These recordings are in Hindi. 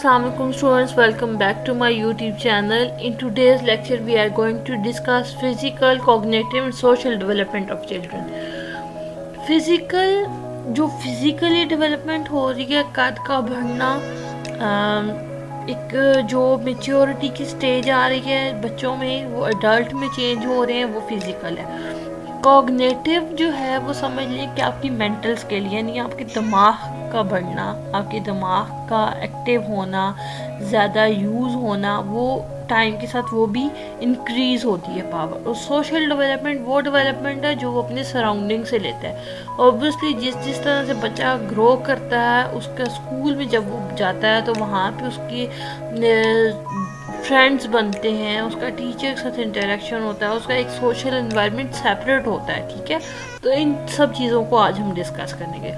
Assalamualaikum students, welcome back to my YouTube channel. In today's lecture we are going to discuss physical, cognitive and social development of children. जो फिजिकली डेवलपमेंट हो रही है, कद का बढ़ना, एक जो मेच्योरिटी की स्टेज आ रही है बच्चों में, वो अडल्ट में चेंज हो रहे हैं, वो फिजिकल है। कॉग्निटिव जो है वो समझ लें कि आपकी मेंटल स्किल यानी आपके दिमाग का बढ़ना, आपके दिमाग का एक्टिव होना, ज़्यादा यूज़ होना, वो टाइम के साथ वो भी इंक्रीज़ होती है पावर। और सोशल डेवलपमेंट वो डेवलपमेंट है जो वो अपने सराउंडिंग से लेता है। ऑब्वियसली जिस तरह से बच्चा ग्रो करता है, उसका स्कूल में जब वो जाता है तो वहाँ पे उसकी फ्रेंड्स बनते हैं, उसका टीचर के साथ इंटरेक्शन होता है, उसका एक सोशल एनवायरनमेंट सेपरेट होता है। ठीक है, तो इन सब चीज़ों को आज हम डिस्कस करेंगे।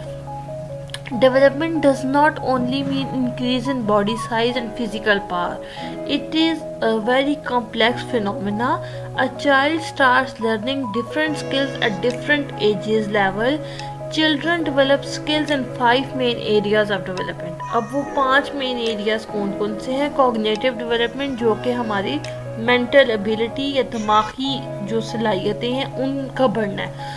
Development does not only mean increase in body size and physical power. It is a very complex phenomena. A child starts learning different skills at different ages level. Children develop skills in 5 main areas of development. अब वो 5 main areas कौन कौन से हैं? Cognitive development जो कि हमारी mental ability या दिमागी जो सलाहियतें हैं उनका बढ़ना है।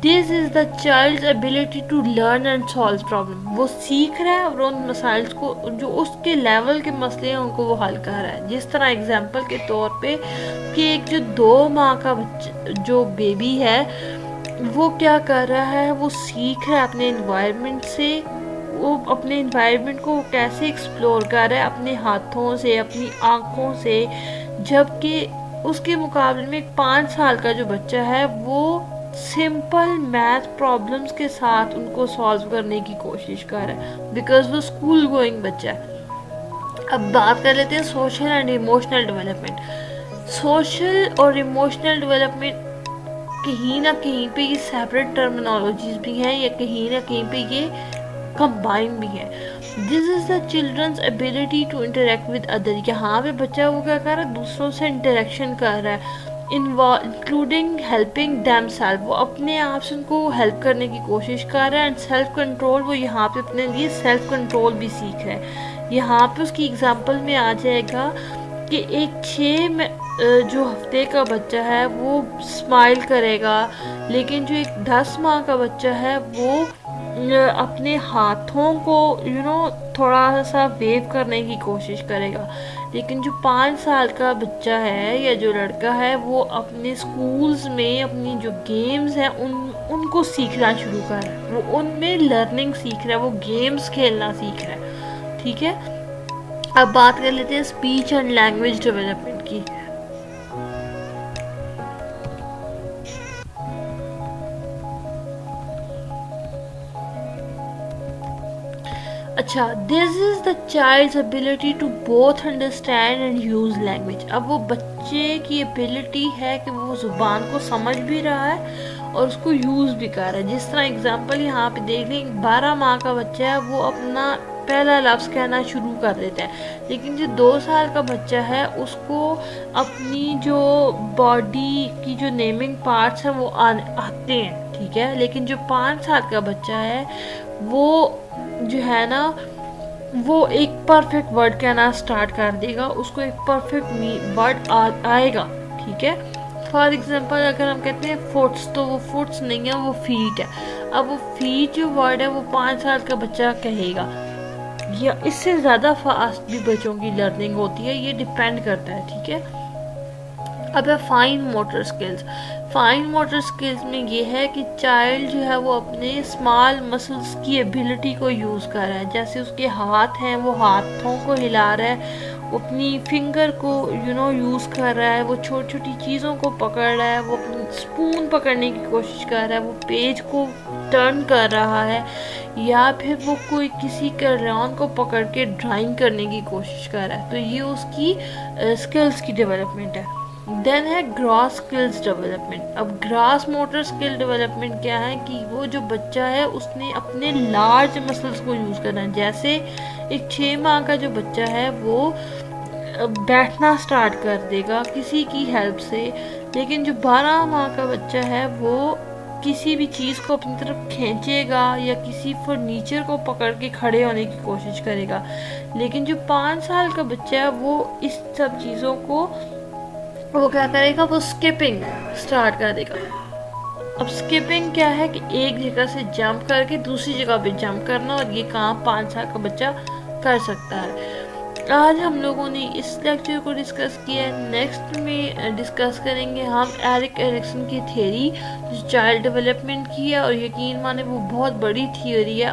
This is the child's ability to learn and solve problem. वो सीख रहा है और उन मसाइल को, जो उसके लेवल के मसले हैं, उनको वो हल कर रहा है। जिस तरह एग्जांपल के तौर पे कि एक जो 2 माह का बच्चा, जो बेबी है, वो क्या कर रहा है, वो सीख रहा है अपने इन्वायरमेंट से। वो अपने इन्वायरमेंट को कैसे एक्सप्लोर कर रहा है, अपने हाथों से, अपनी आँखों से, जबकि उसके मुकाबले में एक 5 साल का जो बच्चा है वो सिंपल मैथ प्रॉब्लम्स के साथ उनको सॉल्व करने की कोशिश कर रहा है, बिकॉज वो स्कूल गोइंग बच्चा है। अब बात कर लेते हैं social and emotional development. Social और इमोशनल डेवलपमेंट कहीं ना कहीं पे ये सेपरेट टर्मिनोलॉजीज भी हैं, या कहीं ना कहीं पे ये कंबाइन भी है। This is the children's ability to interact with other. यहाँ पे बच्चा वो क्या कर रहा है, दूसरों से इंटरेक्शन कर रहा है, इंक्लूडिंग हेल्पिंग दैम सेल्फ। वो अपने आप से उनको हेल्प करने की कोशिश कर रहा है। एंड सेल्फ कंट्रोल, वो यहाँ पे अपने लिए सेल्फ कंट्रोल भी सीख रहा है। यहाँ पे उसकी एग्जांपल में आ जाएगा कि एक 6 जो हफ्ते का बच्चा है वो स्माइल करेगा, लेकिन जो एक 10 माह का बच्चा है वो अपने हाथों को थोड़ा सा वेव करने की कोशिश करेगा। लेकिन जो 5 साल का बच्चा है या जो लड़का है, वो अपने स्कूल्स में अपनी जो गेम्स हैं उनको सीखना शुरू कर रहा है। वो उनमें लर्निंग सीख रहा है, वो गेम्स खेलना सीख रहा है। ठीक है, अब बात कर लेते हैं स्पीच एंड लैंग्वेज डेवलपमेंट की। अच्छा, this is the child's ability to both understand and use language. अब वो बच्चे की एबिलिटी है कि वो ज़ुबान को समझ भी रहा है और उसको यूज़ भी कर रहा है। जिस तरह एग्जांपल यहाँ पे देख लें, 12 माह का बच्चा है, वो अपना पहला लफ्ज़ कहना शुरू कर देता है, लेकिन जो 2 साल का बच्चा है उसको अपनी जो बॉडी की जो नेमिंग पार्ट्स हैं वो आते हैं। ठीक है, लेकिन जो 5 साल का बच्चा है वो जो है ना, वो एक परफेक्ट वर्ड कहना स्टार्ट कर देगा, उसको एक परफेक्ट वर्ड आएगा। ठीक है, फॉर एग्जांपल अगर हम कहते हैं फुट्स, तो वो फुट्स नहीं है, वो फीट है। अब वो फीट जो वर्ड है वो 5 साल का बच्चा कहेगा, या इससे ज़्यादा फास्ट भी बच्चों की लर्निंग होती है, ये डिपेंड करता है। ठीक है, अब है fine motor skills. Fine motor skills में ये है कि चाइल्ड जो है वो अपने स्मॉल मसल्स की एबिलिटी को यूज़ कर रहा है। जैसे उसके हाथ हैं, वो हाथों को हिला रहा है, वो अपनी फिंगर को यूज़ कर रहा है, वो छोटी छोटी चीज़ों को पकड़ रहा है, वो अपनी स्पून पकड़ने की कोशिश कर रहा है, वो पेज को टर्न कर रहा है, या फिर वो कोई किसी क्रेयॉन को पकड़ के ड्राइंग करने की कोशिश कर रहा है। तो ये उसकी स्किल्स की डेवलपमेंट है। देन है ग्रॉस स्किल्स डेवलपमेंट। अब ग्रॉस मोटर स्किल डेवलपमेंट क्या है कि वो जो बच्चा है उसने अपने लार्ज मसल्स को यूज़ करना है। जैसे एक 6 माह का जो बच्चा है वो बैठना स्टार्ट कर देगा किसी की हेल्प से, लेकिन जो 12 माह का बच्चा है वो किसी भी चीज़ को अपनी तरफ खींचेगा या किसी फर्नीचर को पकड़ के खड़े होने की कोशिश करेगा। लेकिन जो 5 साल का बच्चा है वो इस सब चीज़ों को वो क्या करेगा, वो स्किपिंग स्टार्ट कर देगा। अब स्किपिंग क्या है कि एक जगह से जंप करके दूसरी जगह पे जंप करना, और ये काम 5 साल का बच्चा कर सकता है। आज हम लोगों ने इस लेक्चर को डिस्कस किया है। नेक्स्ट में डिस्कस करेंगे हम एरिक एरिक्सन की थ्योरी जो चाइल्ड डेवलपमेंट की है, और यकीन माने वो बहुत बड़ी थ्योरी है।